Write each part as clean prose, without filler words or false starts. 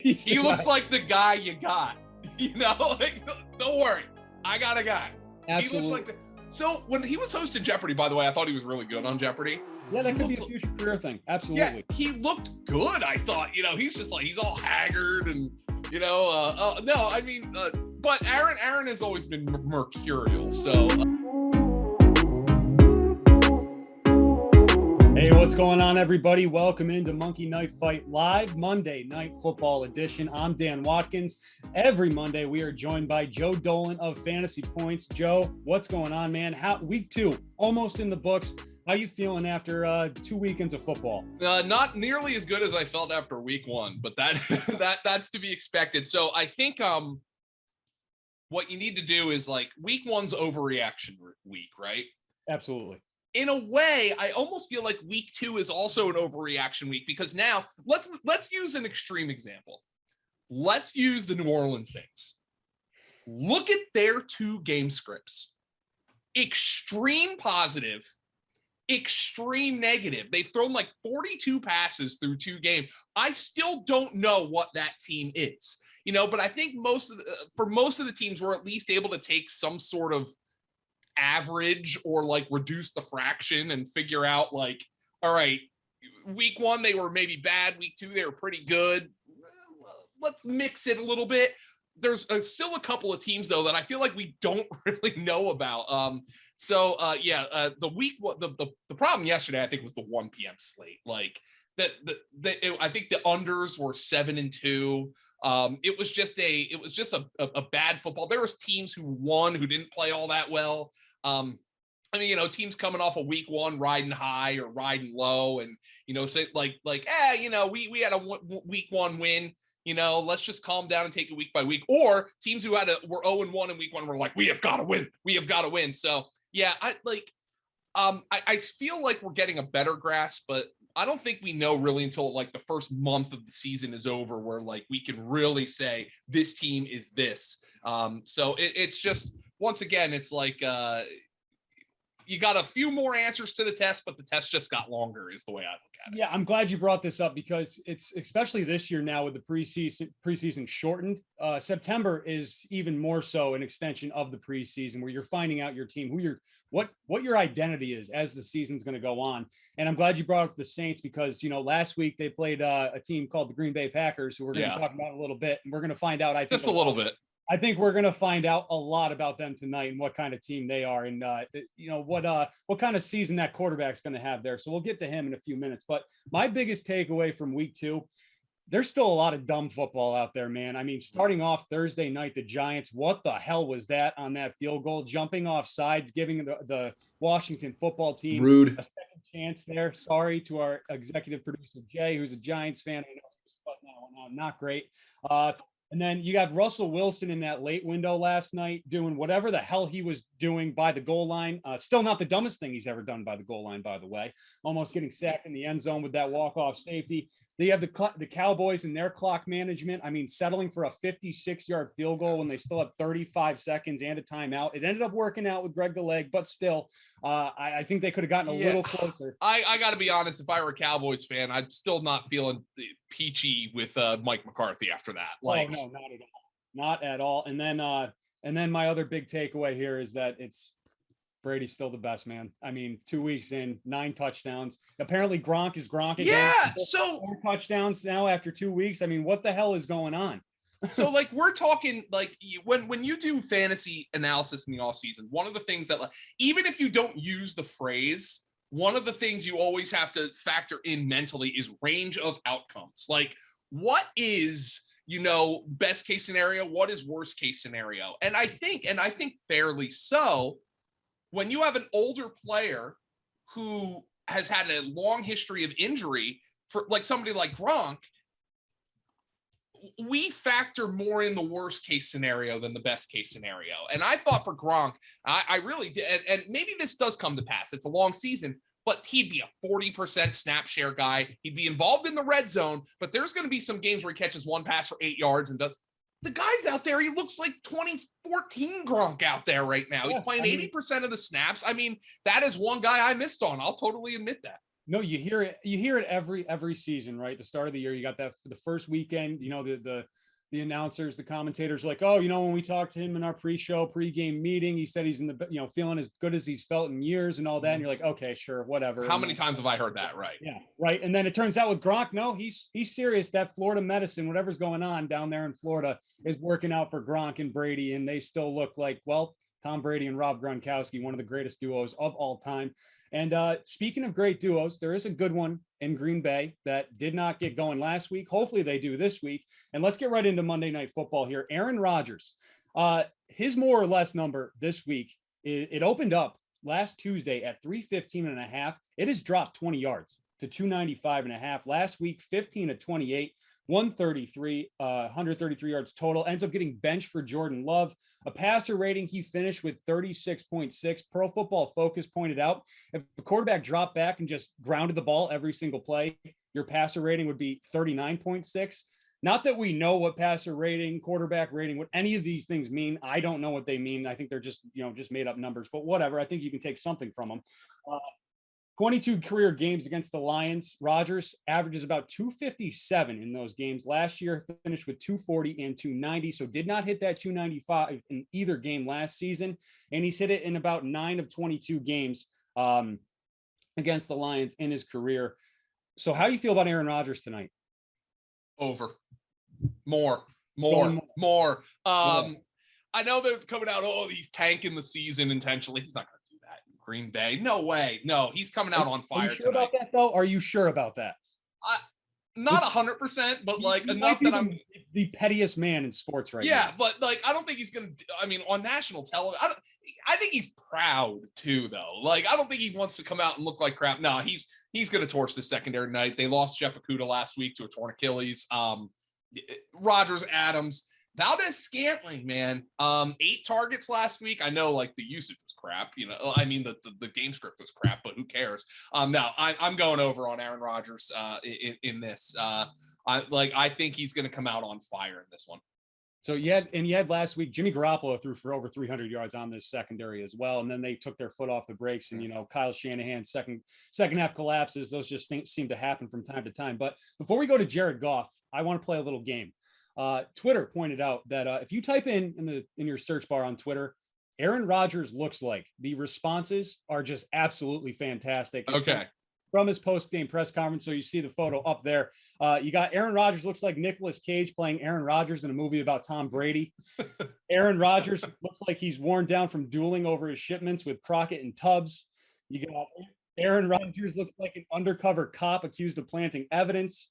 He looks like the guy you got. Like, don't worry, I got a guy. Absolutely. He looks like the. So when he was hosting Jeopardy, by the way, I thought he was really good on Jeopardy. Yeah, that could be a future career thing. Absolutely. Yeah, he looked good. I thought, he's just like, he's all haggard and, no, I mean, but Aaron has always been mercurial. So. Hey, what's going on, everybody? Welcome into Monkey Knife Fight Live, Monday Night Football Edition. I'm Dan Watkins. Every Monday, we are joined by Joe Dolan of Fantasy Points. Joe, what's going on, man? Week 2, almost in the books. How you feeling after 2 weekends of football? Not nearly as good as I felt after week 1, but that's to be expected. So I think what you need to do is, like, week 1's overreaction week, right? Absolutely. In a way, I almost feel like week 2 is also an overreaction week, because now let's use an extreme example. Let's use the New Orleans Saints. Look at their 2 game scripts. Extreme positive, extreme negative. They've thrown like 42 passes through 2 games. I still don't know what that team is, but I think for most of the teams, we're at least able to take some sort of average or like reduce the fraction and figure out, like, all right, week 1 they were maybe bad, week 2 they were pretty good. Let's mix it a little bit. There's still a couple of teams though that I feel like we don't really know about. The problem yesterday, I think, was the 1 p.m. slate. Like I think the unders were 7-2. It was just a bad football. There was teams who won who didn't play all that well. Teams coming off of week 1 riding high or riding low, and say we had a week 1 win. Let's just calm down and take it week by week. Or teams who were 0-1 in week 1 were like, we have got to win. We have got to win. So yeah, I feel like we're getting a better grasp, but I don't think we know really until like the first month of the season is over, where like we can really say this team is this. So it's just, once again, it's like you got a few more answers to the test, but the test just got longer, is the way I look at it. Yeah, I'm glad you brought this up, because it's, especially this year now with the preseason shortened, September is even more so an extension of the preseason, where you're finding out your team, what your identity is as the season's going to go on. And I'm glad you brought up the Saints, because last week they played a team called the Green Bay Packers, who we're going to talk about a little bit, and we're going to find out, I think, just a little bit. I think we're going to find out a lot about them tonight and what kind of team they are, and what kind of season that quarterback's going to have there. So we'll get to him in a few minutes. But my biggest takeaway from week 2, there's still a lot of dumb football out there, man. I mean, starting off Thursday night, the Giants, what the hell was that on that field goal? Jumping off sides, giving the Washington football team rude a second chance there. Sorry to our executive producer, Jay, who's a Giants fan. I know he was putting that one out. Not great. And then you got Russell Wilson in that late window last night doing whatever the hell he was doing by the goal line. Still not the dumbest thing he's ever done by the goal line, by the way. Almost getting sacked in the end zone with that walk-off safety. They have the Cowboys and their clock management. I mean, settling for a 56-yard field goal when they still have 35 seconds and a timeout. It ended up working out with Greg the Leg, but still, I think they could have gotten a little closer. I got to be honest. If I were a Cowboys fan, I'm still not feeling peachy with Mike McCarthy after that. Like, oh, no, not at all. Not at all. And then my other big takeaway here is that Brady's still the best, man. I mean, 2 weeks in, 9 touchdowns. Apparently Gronk is Gronk again. Yeah, so 4 touchdowns now after 2 weeks. I mean, what the hell is going on? So, like, we're talking, like, when you do fantasy analysis in the offseason, one of the things that, like, even if you don't use the phrase, one of the things you always have to factor in mentally is range of outcomes. Like, what is, best case scenario? What is worst case scenario? And I think fairly so, when you have an older player who has had a long history of injury, for like somebody like Gronk, we factor more in the worst case scenario than the best case scenario. And I thought for Gronk, I really did. And maybe this does come to pass. It's a long season, but he'd be a 40% snap share guy. He'd be involved in the red zone, but there's going to be some games where he catches 1 pass for 8 yards and does. The guy's out there, he looks like 2014 Gronk out there right now. He's playing 80% of the snaps. I mean, that is one guy I missed on. I'll totally admit that. No, you hear it. You hear it every season, right? The start of the year, you got that for the first weekend. You know, the announcers, the commentators, are like, oh, you know, when we talked to him in our pre-game meeting, he said he's in the, you know, feeling as good as he's felt in years and all that. And you're like, okay, sure, whatever. How many times have I heard that? Right. Yeah, right. And then it turns out with Gronk, no, he's serious. That Florida medicine, whatever's going on down there in Florida, is working out for Gronk and Brady, and they still look like, well, Tom Brady and Rob Gronkowski, one of the greatest duos of all time. And speaking of great duos, there is a good one in Green Bay that did not get going last week. Hopefully they do this week. And let's get right into Monday Night Football here. Aaron Rodgers, his more or less number this week, it opened up last Tuesday at 315.5. It has dropped 20 yards to 295.5. Last week, 15 of 28, 133 yards total. Ends up getting benched for Jordan Love. A passer rating, he finished with 36.6. Pro Football Focus pointed out, if the quarterback dropped back and just grounded the ball every single play, your passer rating would be 39.6. Not that we know what passer rating, quarterback rating, what any of these things mean. I don't know what they mean. I think they're just, you know, just made up numbers, but whatever. I think you can take something from them. 22 career games against the Lions. Rodgers averages about 257 in those games. Last year, finished with 240 and 290, so did not hit that 295 in either game last season. And he's hit it in about 9 of 22 games against the Lions in his career. So how do you feel about Aaron Rodgers tonight? Over. More. I know they're coming out, oh, he's tanking the season intentionally. He's not going to do that in Green Bay. No way. No, he's coming out on fire. Are you sure about that, though? Are you sure about that? Not 100%, but like enough that I'm the pettiest man in sports right now. Yeah, but like I don't think he's gonna. I mean, on national television, I think he's proud too, though. Like I don't think he wants to come out and look like crap. No, he's gonna torch the secondary tonight. They lost Jeff Okudah last week to a torn Achilles. Rodgers, Adams, Valdez-Scantling, man, 8 targets last week. I know like the usage was crap. You know, I mean the game script was crap, but who cares? No, I'm going over on Aaron Rodgers in this. I think he's going to come out on fire in this one. So you had last week Jimmy Garoppolo threw for over 300 yards on this secondary as well, and then they took their foot off the brakes. And you know, Kyle Shanahan's second half collapses. Those just seem to happen from time to time. But before we go to Jared Goff, I want to play a little game. Twitter pointed out that if you type in your search bar on Twitter, Aaron Rodgers looks like, the responses are just absolutely fantastic. Okay. From his post-game press conference. So you see the photo up there. You got Aaron Rodgers looks like Nicolas Cage playing Aaron Rodgers in a movie about Tom Brady. Aaron Rodgers looks like he's worn down from dueling over his shipments with Crockett and Tubbs. You got Aaron Rodgers looks like an undercover cop accused of planting evidence.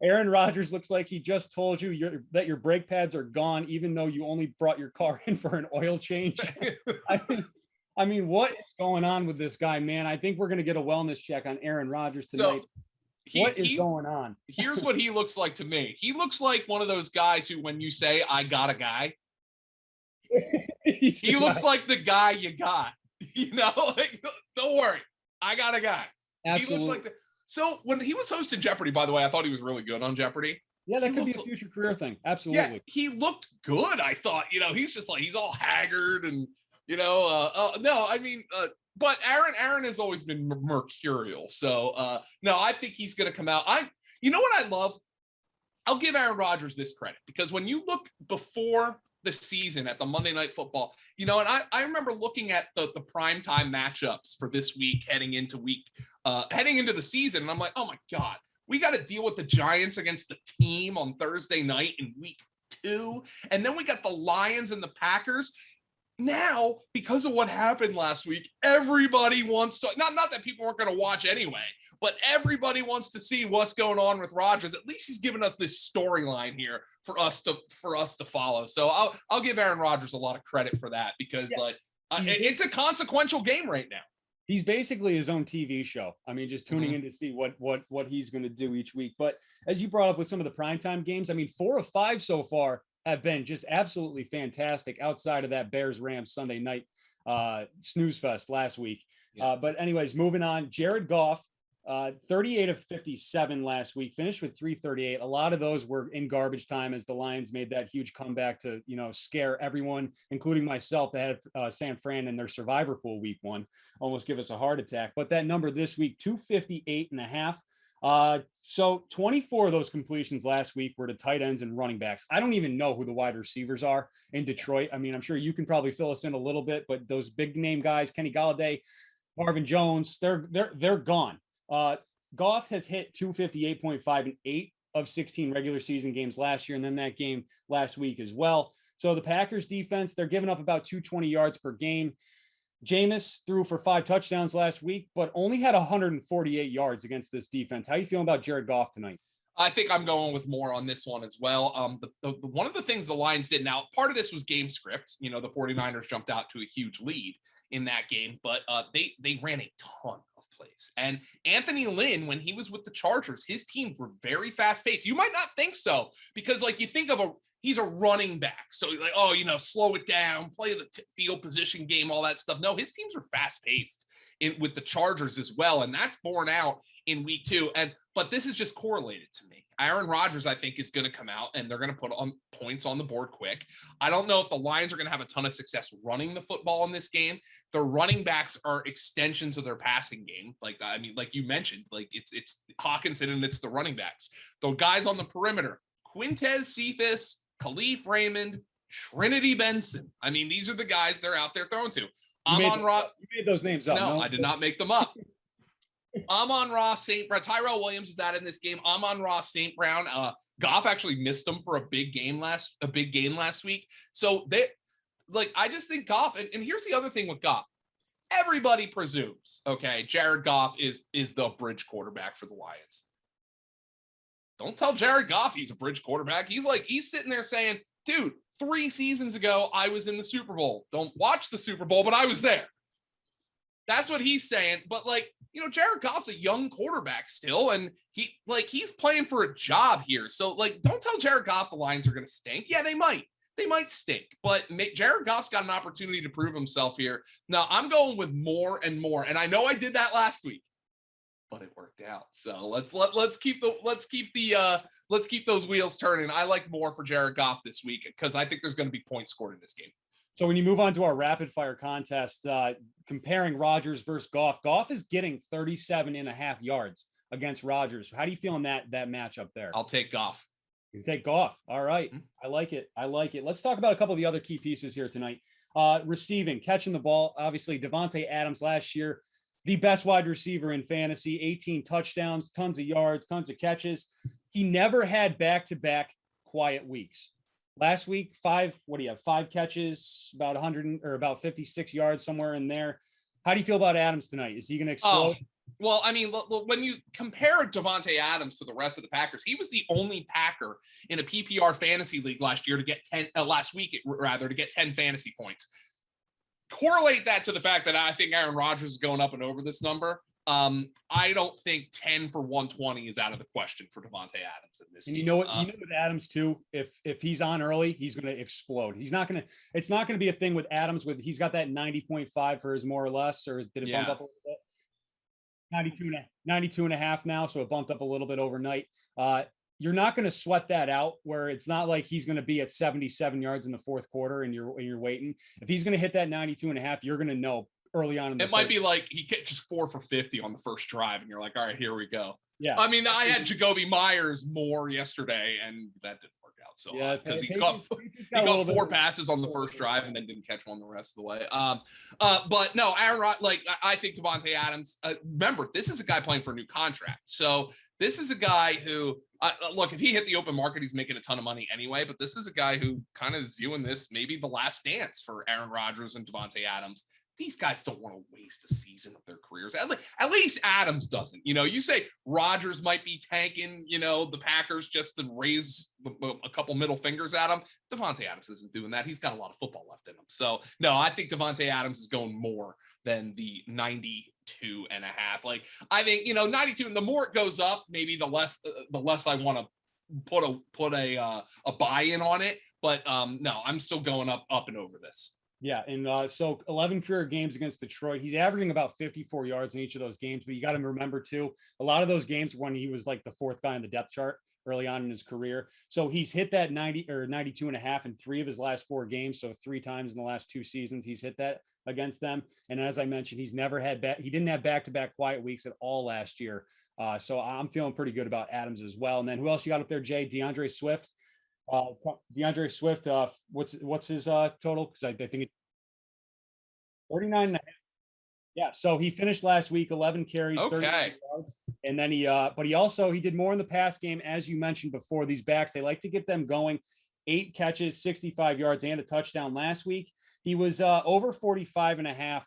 Aaron Rodgers looks like he just told you that your brake pads are gone, even though you only brought your car in for an oil change. I mean, what is going on with this guy, man? I think we're going to get a wellness check on Aaron Rodgers tonight. So what is going on? Here's what he looks like to me. He looks like one of those guys who, when you say, I got a guy, he looks like the guy you got. You know, like, don't worry, I got a guy. Absolutely. He looks like So when he was hosting Jeopardy, by the way, I thought he was really good on Jeopardy. Yeah, that could be a future career thing. Absolutely. Yeah, he looked good. I thought, you know, he's just like, he's all haggard and, you know, no, I mean, but Aaron has always been mercurial. So, no, I think he's going to come out. You know what I love? I'll give Aaron Rodgers this credit, because when you look before the season at the Monday Night Football, you know, and I remember looking at the primetime matchups for this week heading into the season. And I'm like, oh my God, we got to deal with the Giants against the team on Thursday night in week 2. And then we got the Lions and the Packers. Now, because of what happened last week, everybody wants to, not that people weren't going to watch anyway, but everybody wants to see what's going on with Rodgers. At least he's given us this storyline here for us to follow. So I'll give Aaron Rodgers a lot of credit for that, because it's a consequential game right now. He's basically his own TV show. I mean, just tuning in to see what he's going to do each week. But as you brought up with some of the primetime games, I mean, 4 of 5 so far have been just absolutely fantastic, outside of that Bears-Rams Sunday night snooze fest last week. Yeah. But anyways, moving on, Jared Goff, 38 of 57 last week, finished with 338. A lot of those were in garbage time as the Lions made that huge comeback to, scare everyone, including myself, that had San Fran in their survivor pool week 1, almost give us a heart attack. But that number this week, 258 and a half. So 24 of those completions last week were to tight ends and running backs. I don't even know who the wide receivers are in Detroit. I mean, I'm sure you can probably fill us in a little bit, but those big name guys, Kenny Golladay, Marvin Jones, they're gone. Goff has hit 258.5 in 8 of 16 regular season games last year, and then that game last week as well. So the Packers defense, they're giving up about 220 yards per game. Jameis threw for 5 touchdowns last week, but only had 148 yards against this defense. How are you feeling about Jared Goff tonight? I think I'm going with more on this one as well. One of the things the Lions did, now part of this was game script. The 49ers jumped out to a huge lead in that game, but they ran a ton of plays. And Anthony Lynn, when he was with the Chargers, his teams were very fast paced. You might not think so, because you think of he's a running back. So slow it down, play the field position game, all that stuff. No, his teams were fast paced with the Chargers as well. And that's borne out in week 2. But this is just correlated to me. Aaron Rodgers, I think, is going to come out and they're going to put on points on the board quick. I don't know if the Lions are going to have a ton of success running the football in this game. Their running backs are extensions of their passing game. Like you mentioned, it's Hockenson and it's the running backs. The guys on the perimeter, Quintez Cephas, Khalif Raymond, Trinity Benson. These are the guys they're out there throwing to. You made those names up. No, I did not make them up. Amon-Ra St. Brown, Tyrell Williams is out in this game. Amon-Ra St. Brown, Goff actually missed him for a big game last week. So I just think Goff, and here's the other thing with Goff. Everybody presumes, okay, Jared Goff is the bridge quarterback for the Lions. Don't tell Jared Goff he's a bridge quarterback. He's sitting there saying, dude, 3 seasons ago, I was in the Super Bowl. Don't watch the Super Bowl, but I was there. That's what he's saying. But Jared Goff's a young quarterback still, and he's playing for a job here. So don't tell Jared Goff the Lions are going to stink. Yeah, they might stink, but Jared Goff's got an opportunity to prove himself here. Now I'm going with more and more, and I know I did that last week, but it worked out. So let's keep those wheels turning. I like more for Jared Goff this week because I think there's going to be points scored in this game. So when you move on to our rapid fire contest, comparing Rodgers versus Goff, Goff is getting 37.5 yards against Rodgers. How do you feel in that matchup there? I'll take Goff. You take Goff. All right. Mm-hmm. I like it. Let's talk about a couple of the other key pieces here tonight. Receiving, catching the ball. Obviously, Davante Adams last year, the best wide receiver in fantasy, 18 touchdowns, tons of yards, tons of catches. He never had back-to-back quiet weeks. Last week, 5 catches, about 100 or about 56 yards, somewhere in there. How do you feel about Adams tonight? Is he going to explode? Well, when you compare Davante Adams to the rest of the Packers, he was the only Packer in a PPR fantasy league last year to get 10 to get 10 fantasy points. Correlate that to the fact that I think Aaron Rodgers is going up and over this number. I don't think 10 for 120 is out of the question for Davante Adams in this game. You know what? With Adams too, if he's on early, he's going to explode. It's not going to be a thing with Adams he's got that 90.5 for his more or less, or did it bump up a little bit? 92 and a half now. So it bumped up a little bit overnight. You're not going to sweat that out where it's not like he's going to be at 77 yards in the fourth quarter and you're waiting. If he's going to hit that 92 and a half, you're going to know early on. It might be like he catches 4 for 50 on the first drive and you're like, all right, here we go. Yeah. I had Jacoby Myers more yesterday and that didn't work out. So because he got 4 passes on the first drive and then didn't catch one the rest of the way. But no, Aaron Rodgers, I think Davante Adams, remember, this is a guy playing for a new contract. So this is a guy who, look, if he hit the open market, he's making a ton of money anyway, but this is a guy who kind of is viewing this maybe the last dance for Aaron Rodgers and Davante Adams. These guys don't want to waste a season of their careers. At least Adams doesn't. You say Rodgers might be tanking, the Packers just to raise a couple middle fingers at him. Davante Adams isn't doing that. He's got a lot of football left in him. So, no, I think Davante Adams is going more than the 92 and a half. I think, 92, and the more it goes up, maybe the less I want to put a buy-in on it. But no, I'm still going up and over this. Yeah, and so 11 career games against Detroit. He's averaging about 54 yards in each of those games, but you got to remember too, a lot of those games when he was like the fourth guy on the depth chart early on in his career. So he's hit that 90 or 92 and a half in 3 of his last 4 games. So 3 times in the last 2 seasons, he's hit that against them. And as I mentioned, he didn't have back-to-back quiet weeks at all last year. So I'm feeling pretty good about Adams as well. And then who else you got up there, Jay? DeAndre Swift. DeAndre Swift, what's his total? Because I think it's 39 and a half. Yeah, so he finished last week 11 carries, 30 yards, and then but he did more in the pass game, as you mentioned before. These backs, they like to get them going. 8 catches, 65 yards, and a touchdown last week. He was over 45 and a half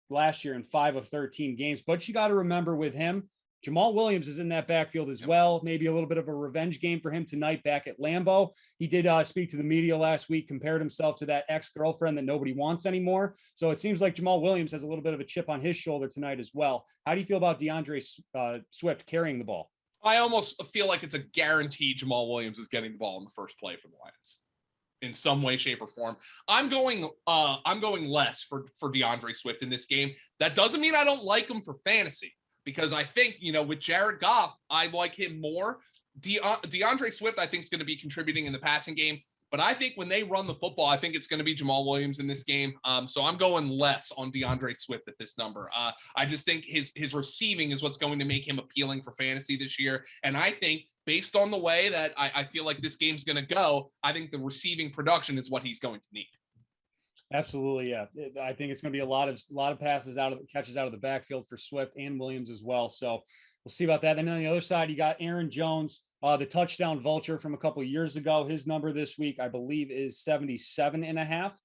last year in 5 of 13 games. But you got to remember with him, Jamal Williams is in that backfield as well. Maybe a little bit of a revenge game for him tonight back at Lambeau. He did speak to the media last week, compared himself to that ex-girlfriend that nobody wants anymore. So it seems like Jamal Williams has a little bit of a chip on his shoulder tonight as well. How do you feel about DeAndre Swift carrying the ball? I almost feel like it's a guarantee Jamal Williams is getting the ball in the first play for the Lions in some way, shape, or form. I'm going less for DeAndre Swift in this game. That doesn't mean I don't like him for fantasy, because I think, with Jared Goff, I like him more. DeAndre Swift, I think, is going to be contributing in the passing game. But I think when they run the football, I think it's going to be Jamal Williams in this game. So I'm going less on DeAndre Swift at this number. I just think his receiving is what's going to make him appealing for fantasy this year. And I think based on the way that I feel like this game's going to go, I think the receiving production is what he's going to need. Absolutely, yeah. I think it's going to be a lot of passes catches out of the backfield for Swift and Williams as well. So we'll see about that. And then on the other side, you got Aaron Jones, the touchdown vulture from a couple of years ago. His number this week, I believe, is 77 and a half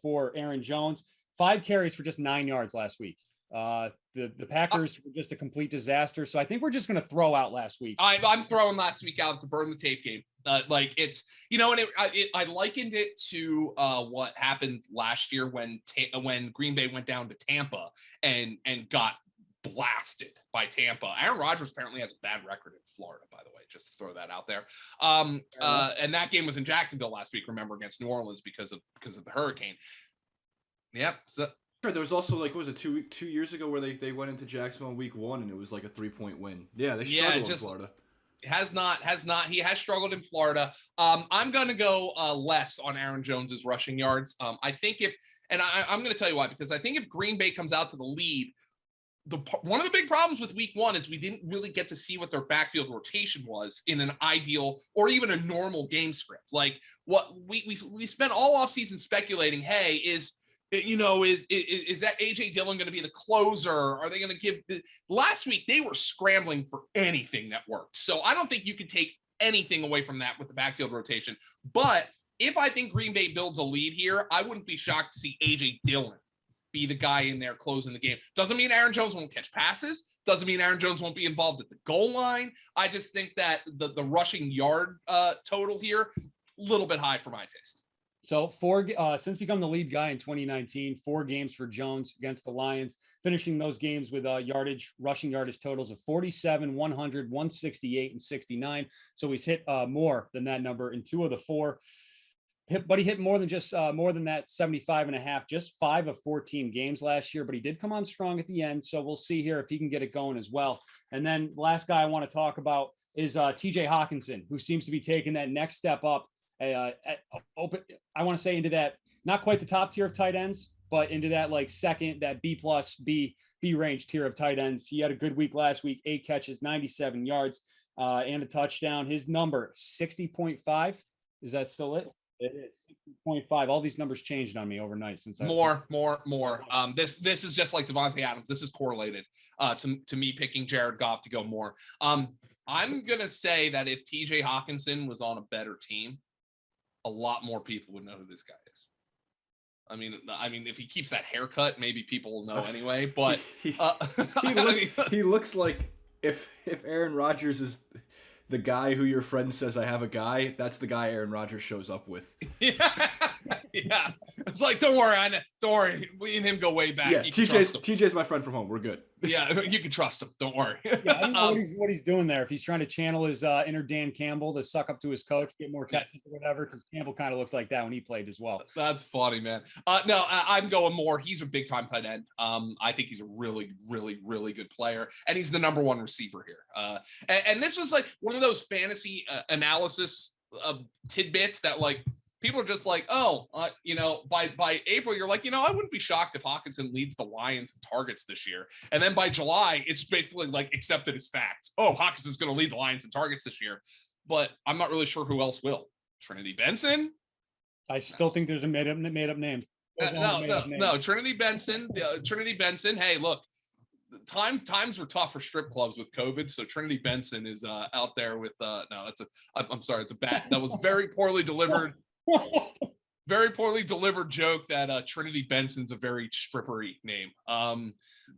for Aaron Jones. 5 carries for just 9 yards last week. The Packers were just a complete disaster. So I think we're just going to throw out last week. I'm throwing last week out to burn the tape game. It's, and I likened it to what happened last year when Green Bay went down to Tampa and got blasted by Tampa. Aaron Rodgers apparently has a bad record in Florida, by the way, just to throw that out there. And that game was in Jacksonville last week, remember, against New Orleans because of the hurricane. Yep. So there was also what was it 2 years ago where they went into Jacksonville in week 1 and it was like a 3-point win. Yeah, they struggled in Florida. Has not. He has struggled in Florida. I'm going to go less on Aaron Jones's rushing yards. I think I'm going to tell you why, because I think if Green Bay comes out to the lead, one of the big problems with week 1 is we didn't really get to see what their backfield rotation was in an ideal or even a normal game script. Like what we spent all offseason speculating, hey, is that AJ Dillon going to be the closer? Are they going to give last week they were scrambling for anything that worked. So I don't think you could take anything away from that with the backfield rotation. But if I think Green Bay builds a lead here, I wouldn't be shocked to see AJ Dillon be the guy in there closing the game. Doesn't mean Aaron Jones won't catch passes. Doesn't mean Aaron Jones won't be involved at the goal line. I just think that the rushing yard total here, a little bit high for my taste. So since becoming the lead guy in 2019, 4 games for Jones against the Lions, finishing those games with rushing yardage totals of 47, 100, 168, and 69. So he's hit more than that number in 2 of the 4. But he hit more than that 75 and a half, just 5 of 14 games last year, but he did come on strong at the end. So we'll see here if he can get it going as well. And then last guy I want to talk about is TJ Hockenson, who seems to be taking that next step up. I want to say into that, not quite the top tier of tight ends, but into that second, that B+ B range tier of tight ends. He had a good week last week, 8 catches, 97 yards, and a touchdown. His number 60.5. Is that still it? It is 60.5. All these numbers changed on me overnight since more. This is just like Davante Adams. This is correlated to me picking Jared Goff to go more. I'm gonna say that if TJ Hockenson was on a better team, a lot more people would know who this guy is. I mean, if he keeps that haircut, maybe people will know anyway. But he looks like if Aaron Rodgers is the guy who your friend says I have a guy, that's the guy Aaron Rodgers shows up with. Yeah. It's like, don't worry. Me and him go way back. Yeah, TJ's my friend from home. We're good. Yeah, you can trust him. Don't worry. Yeah, I don't know what he's doing there. If he's trying to channel his inner Dan Campbell to suck up to his coach, get more catches or whatever, because Campbell kind of looked like that when he played as well. That's funny, man. No, I'm going more. He's a big time tight end. I think he's a really, really, really good player, and he's the number one receiver here. And this was like one of those fantasy analysis tidbits that like people are just like, by April, you're like, I wouldn't be shocked if Hockenson leads the Lions in targets this year. And then by July, it's basically like accepted as facts. Oh, Hockenson's going to lead the Lions in targets this year. But I'm not really sure who else will. Trinity Benson? I still think there's a made up name. No. Trinity Benson. Trinity Benson. Hey, look, times were tough for strip clubs with COVID. So Trinity Benson is out there with, I'm sorry. It's a bad, that was very poorly delivered. Very poorly delivered joke that Trinity Benson's a very strippery name.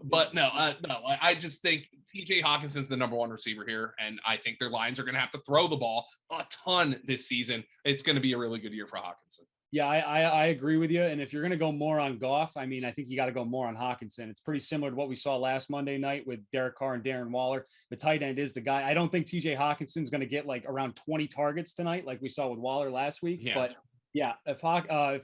But no, I just think TJ Hawkinson's the number one receiver here, and I think their Lions are going to have to throw the ball a ton this season. It's going to be a really good year for Hockenson. Yeah, I agree with you. And if you're going to go more on Goff, I mean, I think you got to go more on Hockenson. It's pretty similar to what we saw last Monday night with Derek Carr and Darren Waller. The tight end is the guy. I don't think TJ Hawkinson's going to get like around 20 targets tonight, like we saw with Waller last week. Yeah. But yeah, if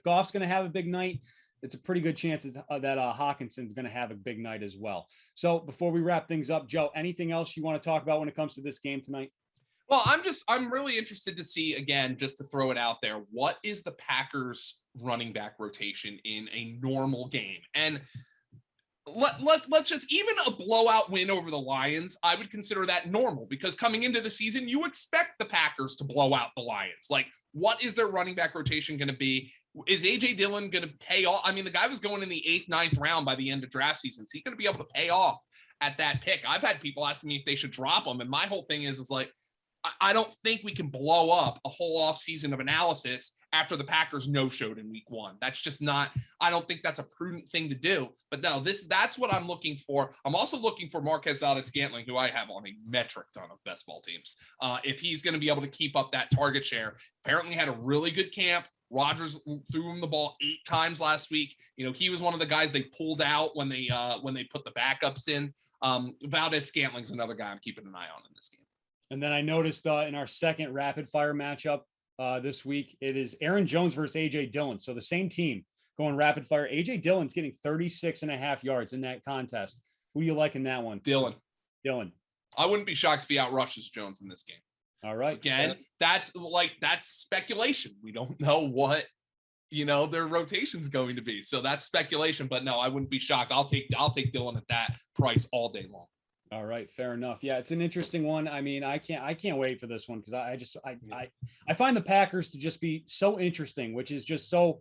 Goff's going to have a big night, it's a pretty good chance that Hawkinson's going to have a big night as well. So before we wrap things up, Joe, anything else you want to talk about when it comes to this game tonight? Well, I'm really interested to see, again, just to throw it out there, what is the Packers running back rotation in a normal game? And let's just, even a blowout win over the Lions, I would consider that normal, because coming into the season, you expect the Packers to blow out the Lions. Like, what is their running back rotation going to be? Is A.J. Dillon going to pay off? I mean, the guy was going in the 8th, 9th round by the end of draft season. So he's going to be able to pay off at that pick. I've had people asking me if they should drop him. And my whole thing is like, I don't think we can blow up a whole off season of analysis after the Packers no-showed in week 1. That's just not, I don't think that's a prudent thing to do. But no, that's what I'm looking for. I'm also looking for Marquez Valdes-Scantling, who I have on a metric ton of best ball teams. If he's going to be able to keep up that target share, apparently had a really good camp. Rodgers threw him the ball 8 times last week. He was one of the guys they pulled out when they put the backups in. Valdes-Scantling's another guy I'm keeping an eye on in this game. And then I noticed in our second rapid fire matchup this week, it is Aaron Jones versus A.J. Dillon. So the same team going rapid fire. A.J. Dillon's getting 36.5 yards in that contest. Who do you like in that one? Dylan. I wouldn't be shocked if he outrushes Jones in this game. All right. Again, that's speculation. We don't know what, their rotation's going to be. So that's speculation, but no, I wouldn't be shocked. I'll take Dylan at that price all day long. All right, fair enough. Yeah, it's an interesting one. I mean, I can't wait for this one, because I find the Packers to just be so interesting, which is just so,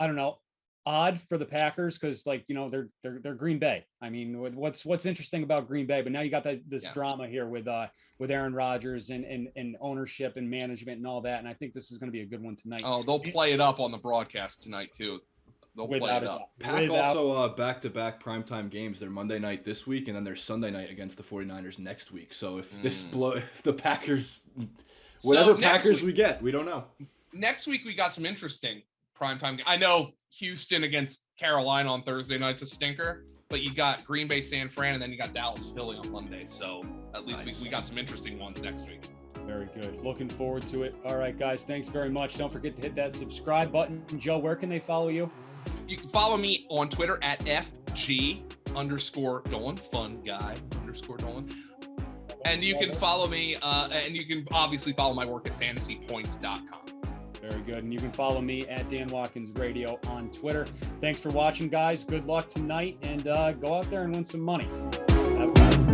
I don't know, odd for the Packers, because they're Green Bay. I mean, what's interesting about Green Bay? But now you got this drama here with Aaron Rodgers and ownership and management and all that, and I think this is going to be a good one tonight. Oh, they'll play it up on the broadcast tonight too. They'll play it up. Pack also back-to-back primetime games. They're Monday night this week, and then they're Sunday night against the 49ers next week. So if if the Packers, whatever Packers we get, we don't know. Next week we got some interesting primetime. I know Houston against Carolina on Thursday night's a stinker, but you got Green Bay, San Fran, and then you got Dallas, Philly on Monday. So at least we got some interesting ones next week. Very good. Looking forward to it. All right, guys. Thanks very much. Don't forget to hit that subscribe button. Joe, where can they follow you? You can follow me on Twitter at FG_Dolan, fun guy _Dolan. And you can follow me, and you can obviously follow my work at fantasypoints.com. Very good. And you can follow me at Dan Watkins Radio on Twitter. Thanks for watching, guys. Good luck tonight, and go out there and win some money. Have fun.